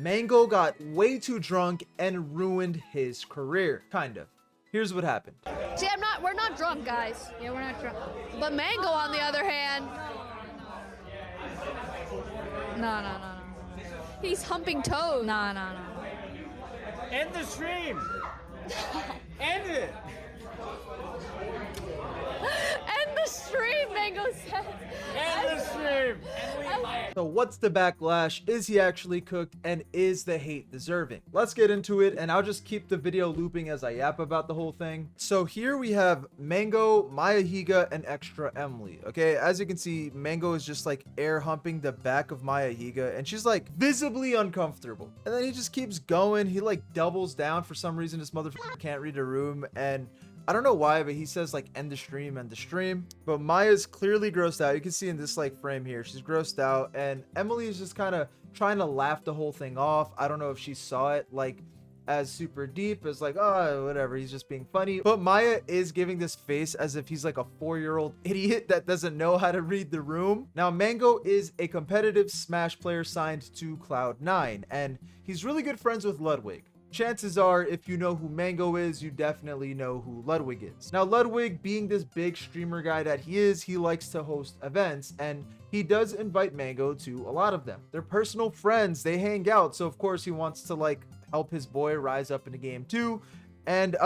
Mango got way too drunk and ruined his career, kind of. Here's what happened. See, we're not drunk, guys. Yeah, we're not drunk. But Mango, on the other hand, no. He's humping toes. No. End the stream. End it. End the stream, Mango says. End the stream. So what's the backlash? Is he actually cooked, and is the hate deserving? Let's get into it, and I'll just keep the video looping as I yap about the whole thing. So here we have Mango, Maya Higa, and Extra Emily. Okay, as you can see, Mango is just like air humping the back of Maya Higa, and she's like visibly uncomfortable. And then he just keeps going. He like doubles down for some reason. This motherfucker can't read a room, and I don't know why, but he says like end the stream. But Maya's clearly grossed out. You can see in this like frame here, she's grossed out, and Emily is just kind of trying to laugh the whole thing off. I don't know if she saw it like as super deep as like, oh, whatever, he's just being funny. But Maya is giving this face as if he's like a 4-year-old idiot that doesn't know how to read the room. Now, Mango is a competitive Smash player signed to Cloud9, and he's really good friends with Ludwig. Chances are, if you know who Mango is, you definitely know who Ludwig is. Now, Ludwig, being this big streamer guy that he is, he likes to host events, and he does invite Mango to a lot of them. They're personal friends, they hang out, so of course he wants to like help his boy rise up in the game too. And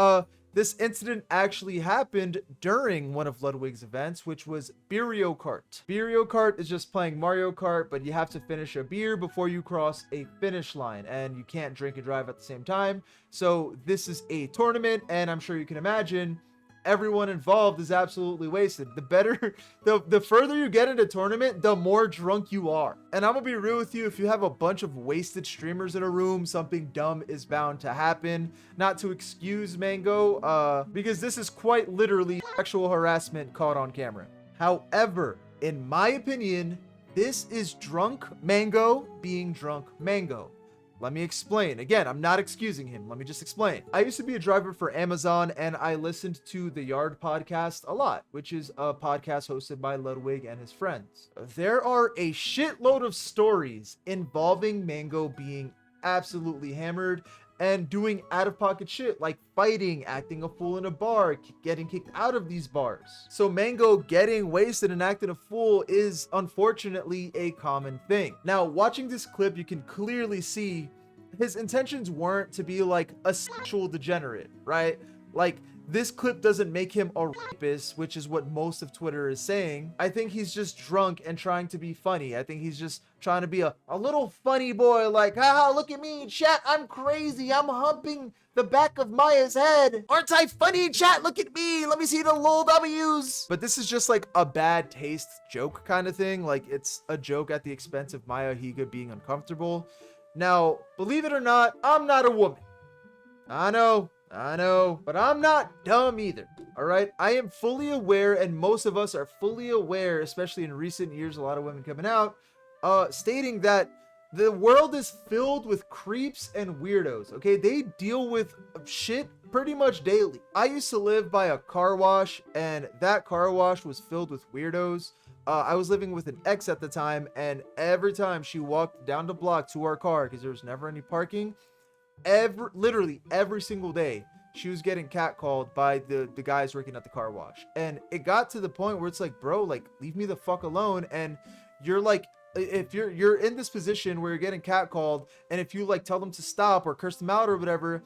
this incident actually happened during one of Ludwig's events, which was Beerio Kart. Beerio Kart is just playing Mario Kart, but you have to finish a beer before you cross a finish line, and you can't drink and drive at the same time. So this is a tournament, and I'm sure you can imagine everyone involved is absolutely wasted. The further you get into tournament, the more drunk you are. And I'm gonna be real with you, if you have a bunch of wasted streamers in a room, something dumb is bound to happen. Not to excuse Mango, because this is quite literally sexual harassment caught on camera. However, in my opinion, this is drunk Mango being drunk Mango. Let me explain. Again, I'm not excusing him. Let me just explain. I used to be a driver for Amazon, and I listened to the Yard podcast a lot, which is a podcast hosted by Ludwig and his friends. There are a shitload of stories involving Mango being absolutely hammered and doing out-of-pocket shit like fighting, acting a fool in a bar, getting kicked out of these bars. So Mango getting wasted and acting a fool is unfortunately a common thing. Now, watching this clip, you can clearly see his intentions weren't to be like a sexual degenerate, right? Like, this clip doesn't make him a rapist, which is what most of Twitter is saying. I think he's just drunk and trying to be funny. I think he's just trying to be a little funny boy, like, haha, look at me, chat, I'm crazy, I'm humping the back of Maya's head. Aren't I funny, chat? Look at me, let me see the lol W's. But this is just like a bad taste joke kind of thing. Like, it's a joke at the expense of Maya Higa being uncomfortable. Now, believe it or not, I'm not a woman. I know, but I'm not dumb either, all right? I am fully aware, and most of us are fully aware, especially in recent years, a lot of women coming out, stating that the world is filled with creeps and weirdos, okay? They deal with shit pretty much daily. I used to live by a car wash, and that car wash was filled with weirdos. I was living with an ex at the time, and every time she walked down the block to our car, because there was never any parking, literally every single day she was getting catcalled by the guys working at the car wash. And it got to the point where it's like, bro, like, leave me the fuck alone. And you're like, if you're in this position where you're getting catcalled, and if you like tell them to stop or curse them out or whatever,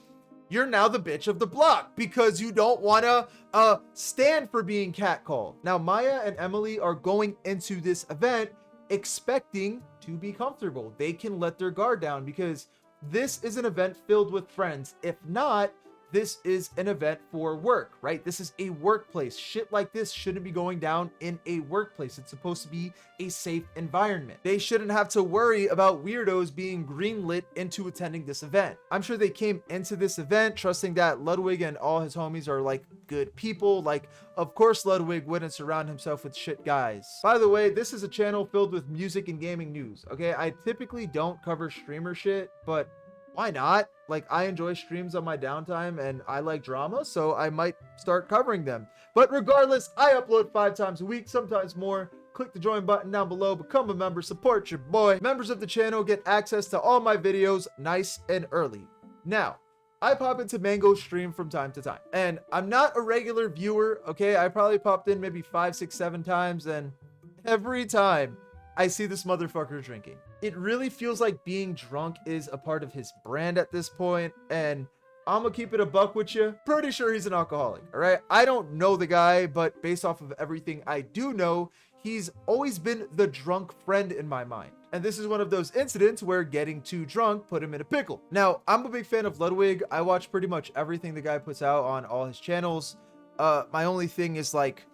you're now the bitch of the block because you don't want to stand for being catcalled. Now, Maya and Emily are going into this event expecting to be comfortable. They can let their guard down because this is an event filled with friends. If not, this is an event for work, right? This is a workplace. Shit like this shouldn't be going down in a workplace. It's supposed to be a safe environment. They shouldn't have to worry about weirdos being greenlit into attending this event. I'm sure they came into this event trusting that Ludwig and all his homies are like good people. Like, of course Ludwig wouldn't surround himself with shit guys. By the way, this is a channel filled with music and gaming news, okay? I typically don't cover streamer shit, but why not? Like, I enjoy streams on my downtime and I like drama, so I might start covering them. But regardless, I upload 5 times a week, sometimes more. click the join button down below, become a member, support your boy. Members of the channel get access to all my videos nice and early. Now, I pop into Mango's stream from time to time, and I'm not a regular viewer, okay? I probably popped in maybe 5, 6, 7 times, and every time I see this motherfucker drinking. It really feels like being drunk is a part of his brand at this point, and I'm gonna keep it a buck with you. Pretty sure he's an alcoholic, all right? I don't know the guy, but based off of everything I do know, he's always been the drunk friend in my mind. And this is one of those incidents where getting too drunk put him in a pickle. Now, I'm a big fan of Ludwig. I watch pretty much everything the guy puts out on all his channels. My only thing is, like,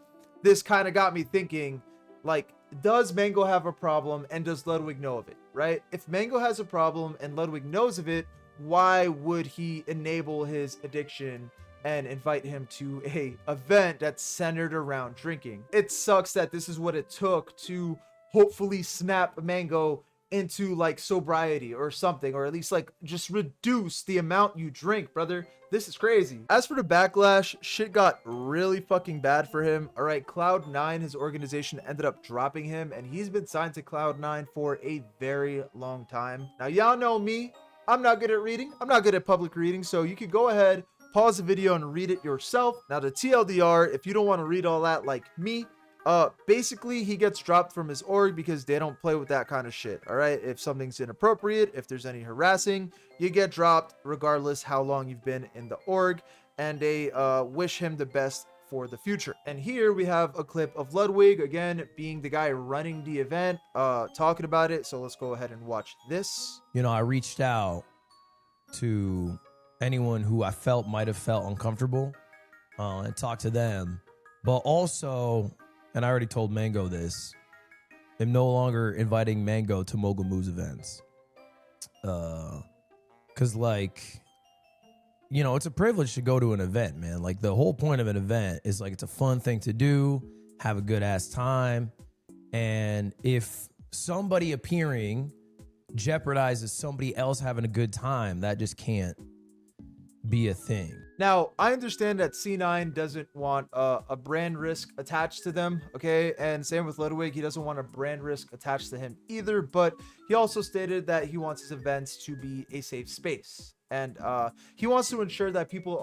this kind of got me thinking, like, does Mango have a problem and does Ludwig know of it, right? If Mango has a problem and Ludwig knows of it, why would he enable his addiction and invite him to a event that's centered around drinking? It sucks that this is what it took to hopefully snap Mango into like sobriety or something, or at least like just reduce the amount you drink, brother. This is crazy. As for the backlash, shit got really fucking bad for him. All right, Cloud9, his organization, ended up dropping him, and he's been signed to Cloud9 for a very long time. Now, y'all know me. I'm not good at reading. I'm not good at public reading, so you could go ahead, pause the video, and read it yourself. Now, the TLDR, if you don't want to read all that like me, basically he gets dropped from his org because they don't play with that kind of shit. All right, if something's inappropriate, if there's any harassing, you get dropped regardless how long you've been in the org, and they wish him the best for the future. And here we have a clip of Ludwig, again being the guy running the event, talking about it. So let's go ahead and watch this. You know, I reached out to anyone who I felt might have felt uncomfortable and talked to them, but also, and I already told Mango this, I'm no longer inviting Mango to Mogul Moves events. Because, like, you know, it's a privilege to go to an event, man. Like, the whole point of an event is, like, it's a fun thing to do, have a good-ass time. And if somebody appearing jeopardizes somebody else having a good time, that just can't be a thing. Now, I understand that C9 doesn't want a brand risk attached to them, okay? And same with Ludwig, he doesn't want a brand risk attached to him either, but he also stated that he wants his events to be a safe space. And he wants to ensure that people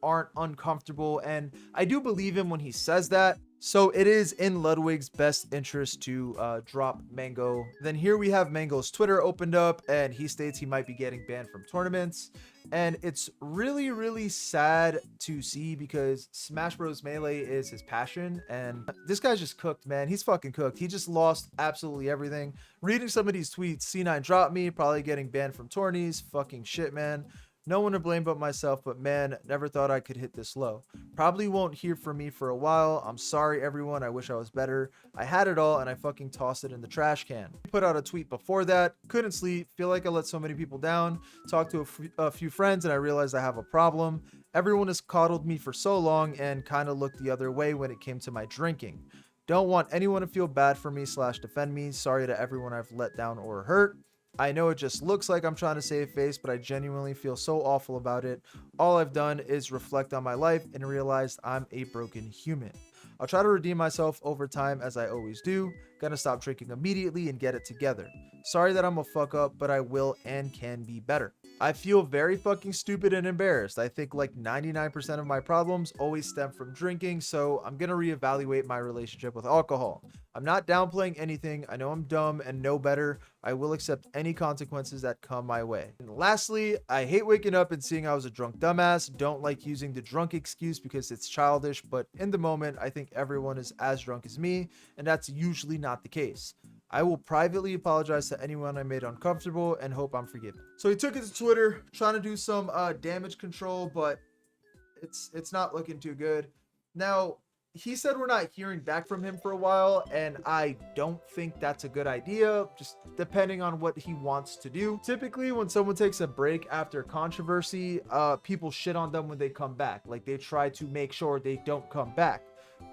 aren't uncomfortable, and I do believe him when he says that. So it is in Ludwig's best interest to drop Mango. Then here we have Mango's Twitter opened up, and he states he might be getting banned from tournaments. And it's really, really sad to see because Smash Bros. Melee is his passion, and this guy's just cooked, man. He's fucking cooked. He just lost absolutely everything. Reading some of these tweets, C9 dropped me, probably getting banned from tourneys. Fucking shit, man. No one to blame but myself, but man, never thought I could hit this low. Probably won't hear from me for a while. I'm sorry, everyone. I wish I was better. I had it all, and I fucking tossed it in the trash can. Put out a tweet before that. Couldn't sleep. Feel like I let so many people down. Talked to a few friends, and I realized I have a problem. Everyone has coddled me for so long and kind of looked the other way when it came to my drinking. Don't want anyone to feel bad for me / defend me. Sorry to everyone I've let down or hurt. I know it just looks like I'm trying to save face, but I genuinely feel so awful about it. All I've done is reflect on my life and realized I'm a broken human. I'll try to redeem myself over time as I always do. Gonna stop drinking immediately and get it together. Sorry that I'm a fuck up, but I will and can be better. I feel very fucking stupid and embarrassed. I think like 99% of my problems always stem from drinking, so I'm gonna reevaluate my relationship with alcohol. I'm not downplaying anything. I know I'm dumb and know better. I will accept any consequences that come my way. And lastly, I hate waking up and seeing I was a drunk dumbass. Don't like using the drunk excuse because it's childish, but in the moment, I think everyone is as drunk as me, and that's usually not the case. I will privately apologize to anyone I made uncomfortable and hope I'm forgiven. So he took it to Twitter, trying to do some damage control, but it's not looking too good. Now, he said we're not hearing back from him for a while, and I don't think that's a good idea, just depending on what he wants to do. Typically, when someone takes a break after controversy, people shit on them when they come back. Like, they try to make sure they don't come back.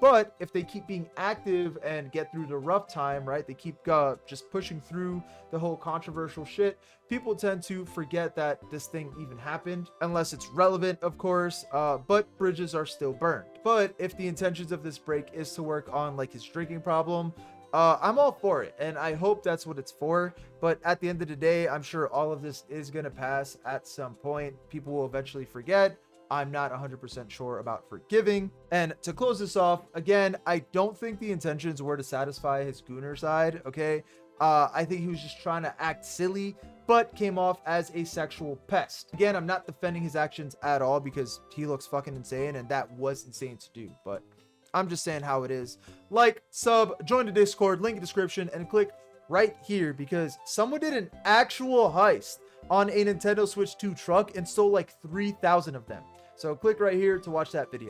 But if they keep being active and get through the rough time, right, they keep just pushing through the whole controversial shit, people tend to forget that this thing even happened, unless it's relevant, of course, but bridges are still burned. But if the intentions of this break is to work on like his drinking problem, I'm all for it, and I hope that's what it's for. But at the end of the day, I'm sure all of this is going to pass at some point. People will eventually forget. I'm not 100% sure about forgiving. And to close this off, again, I don't think the intentions were to satisfy his gooner side, okay? I think he was just trying to act silly, but came off as a sexual pest. Again, I'm not defending his actions at all because he looks fucking insane, and that was insane to do, but I'm just saying how it is. Like, sub, join the Discord, link in description, and click right here because someone did an actual heist on a Nintendo Switch 2 truck and stole like 3,000 of them. So click right here to watch that video.